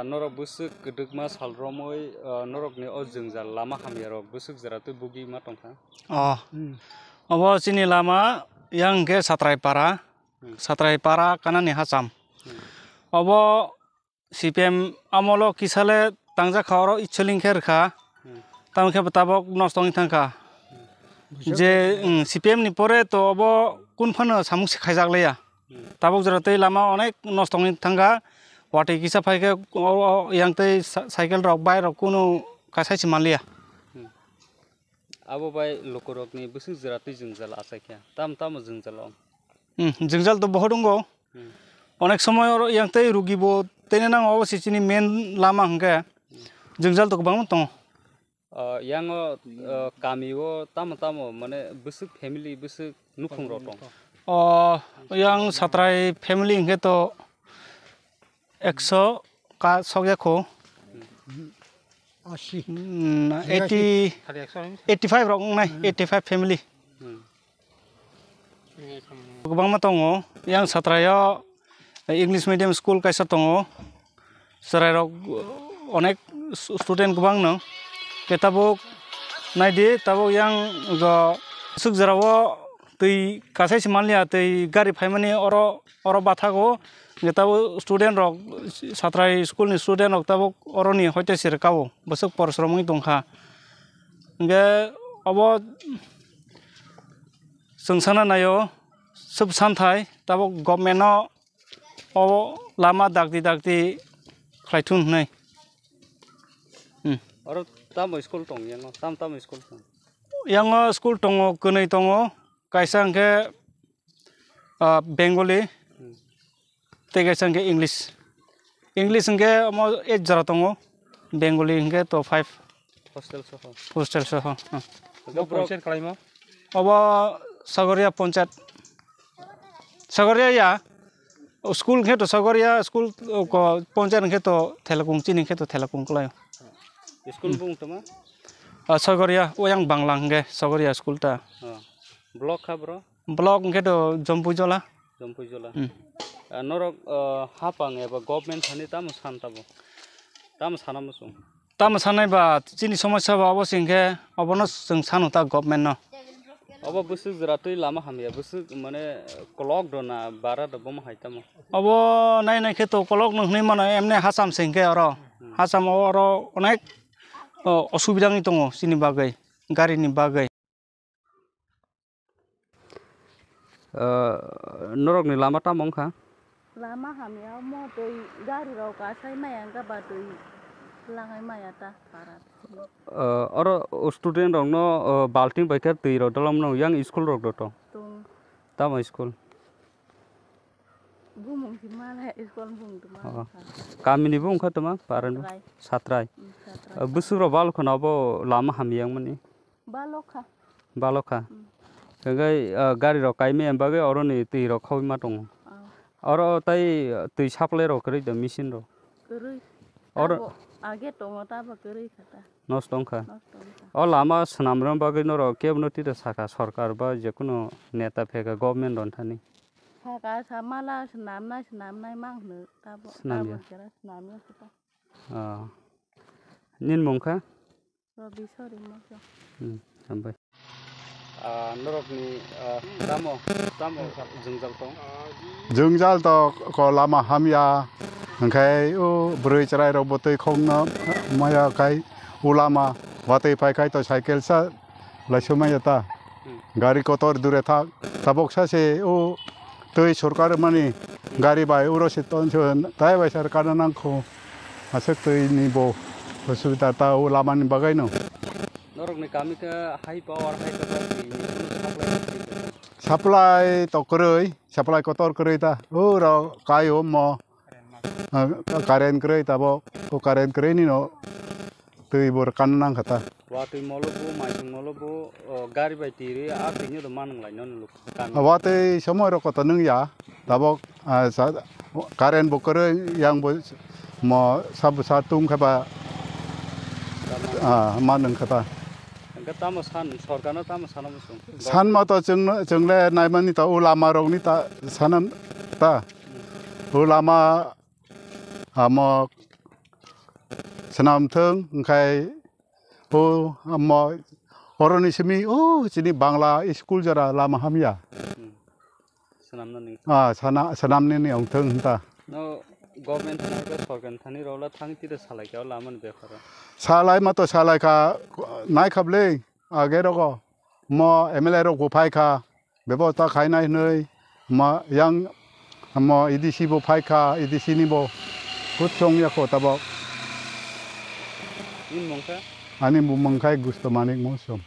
norok busuk kedekma salromoi norok ni ojungja lama hamya rok busuk jara tu bugi ma tongkha. Abo sini lama yang ke Satrai Para kanan ni Hasam. Abo CPM amolo kisale tangja khawro ichling kherkha tamkhe tabok nostong thangka. Je CPM ni pore to abo kunphano samuk sikhajak leya. Tabok jara tei lama onek nostong thangka. Wati kisa paike yang tei cycle rok bike rok kuno kasai simanlia. Abo bai lokorok ni busuk jara tu jungjal asakya. Tam jungjal. Jungjal to boho donggo. Onek somoy yang tei rugibo tene nang abo sicini main lama hangke. Jungjal to bang tong. Yang kamiwo tam mane busuk family busuk nufung rotong. Yang Satrai family hangke to 100 ka sogyakho 85 rok nai 85 family gobang ma tongo yang Satraya English medium school kaisa tongo sarai rok onek student gobang nang ketabok naidi tabok yang go sukjarawo tei kasai simanlia tei gari phaimani oro bathago Getabo student rok Satrai school ni student rok tabok oroni hoite sirkao busuk porosromoi tongkha. Nge abo sungsana nayo sub santhai tabok government no abo lama dakti khlaithun nai. Oro tam school tong yang tam school tong. Yang school tongo kunai tongo kaisa ngke Bengali tega sangke English ngke mo 8 jara tongo Bengali ngke to 5 hostel soho Go project kalaimo aba Sagoria Ponchat Sagoria ya school ngke to Sagoria school ko Ponchat ngke to Thelakung chini ngke to Thelakung klayo school bung tama Sagoria oyang Bangla ngke Sagoria school ta block ha bro block ngke to Jompujola Norok hapang eba government thani tam sanamusung tam sanai ba chini somosya ba abo singke abono sung sanuta government no abo busuk jara tui lama hamya busuk mane kolok dona bara da bom haitamo abo nai ke to kolok nungni mane emne Hasam singke oro Hasam oro onek osubida ngi tongo sini bagai gari ni bagai norok ni lama ta mongkha lama hamya mo tui gari rok asai mayangka ba tui langai mayata parat oro student rok no balting baikar tui ro dalam no yang school rok do tung tam school bumung himala school bung tuma kami ni bung khatama paran Satrai busuk ro bal khona bo lama hamyang mani balokha Kagai gari rok kaime embagai oro ni tui rok khawi ma tongo oro tai tui supply rok kri the machine ro oro age tongo ta ba kri khata nostongkha o lama snamram bagai no ro kebnoti da saka sarkar ba jekono neta phega government ron thani saka samala snamnai manghnu ta bo kera snamya khata nin mongkha robi sori mo sampai norok ni tamo jungjal to ko lama hamya ngkai broi charai ro botoi khongna maya kai ulama watei pai kai to cycle sa laisumaya ta gari kotor dure tha tabok sa se toi sarkar mani gari bai urosi tonjon tai bai sarkar nang kho asek toi ni bo osubita ta ulama ni bagai no norok ni kami ke high power supply to kroi supply kotor kroi ta ro kayo mo karen kroi ta bo ko karen kroi ni no tui bor kanang khata watui molobo maisung molobo gari bai tiri a tinyo do manung lai non luk watui somoy ro koto nung ya ta bo karen bo kroi yang bo mo sab satung khaba manung khata san ma to jungle naimani ta ulama rok ni ta sanan ta ulama amo senam theng engkai mo orang ni semi sini Bangla school jara lama hamia senam ning senam ni ang theng ta no government thani sorgan thani rola thang ti salai ka laman bekhara salai ma to salai ka nai khable age ro ko mo MLA ro ko phai kha bebota khai nai nei ma yang mo EDC bo phai kha EDC ni bo kut song ya ko tabok in mongka ani bu mangkai gusto manik mosom